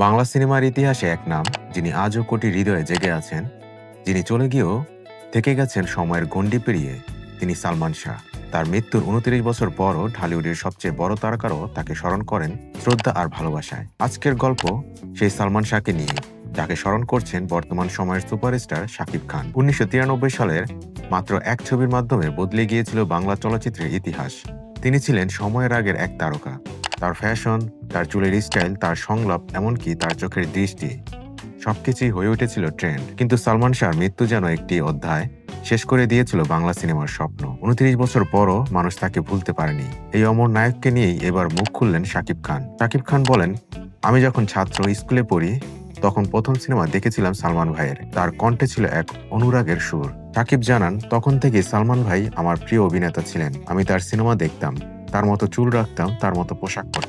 বাংলা সিনেমার ইতিহাসে এক নাম, যিনি আজও কোটি হৃদয়ে জেগে আছেন, যিনি চলে গিয়েও থেকে গেছেন সময়ের গণ্ডি পেরিয়ে, তিনি সালমান শাহ। তার মৃত্যুর ২৯ বছর পরও ঢালিউডের সবচেয়ে বড় তারকারাও তাকে স্মরণ করেন শ্রদ্ধা আর ভালোবাসায়। আজকের গল্প সেই সালমান শাহকে নিয়ে, যাকে স্মরণ করছেন বর্তমান সময়ের সুপারস্টার শাকিব খান। ১৯৯৩ সালের মাত্র এক ছবির মাধ্যমে বদলে গিয়েছিল বাংলা চলচ্চিত্রের ইতিহাস। তিনি ছিলেন সময়ের আগের এক তারকা। তার ফ্যাশন, তার চুলের স্টাইল, তার সংলাপ, এমনকি তার চোখের দৃষ্টি, সবকিছুই হয়ে উঠেছিল ট্রেন্ড। কিন্তু সালমান শাহর মৃত্যু যেন একটি অধ্যায় শেষ করে দিয়েছিল বাংলা সিনেমার স্বপ্ন। ২৯ বছর পরও মানুষ তাকে ভুলতে পারেনি। এই অমর নায়ককে নিয়েই এবার মুখ খুললেন শাকিব খান। শাকিব খান বলেন, আমি যখন ছাত্র স্কুলে পড়ি তখন প্রথম সিনেমা দেখেছিলাম সালমান ভাইয়ের। তার কণ্ঠে ছিল এক অনুরাগের সুর। শাকিব জানান, তখন থেকেই সালমান ভাই আমার প্রিয় অভিনেতা ছিলেন। আমি তার সিনেমা দেখতাম, তার মতো চুল রাখতাম, তার মতো পোশাক পরতাম।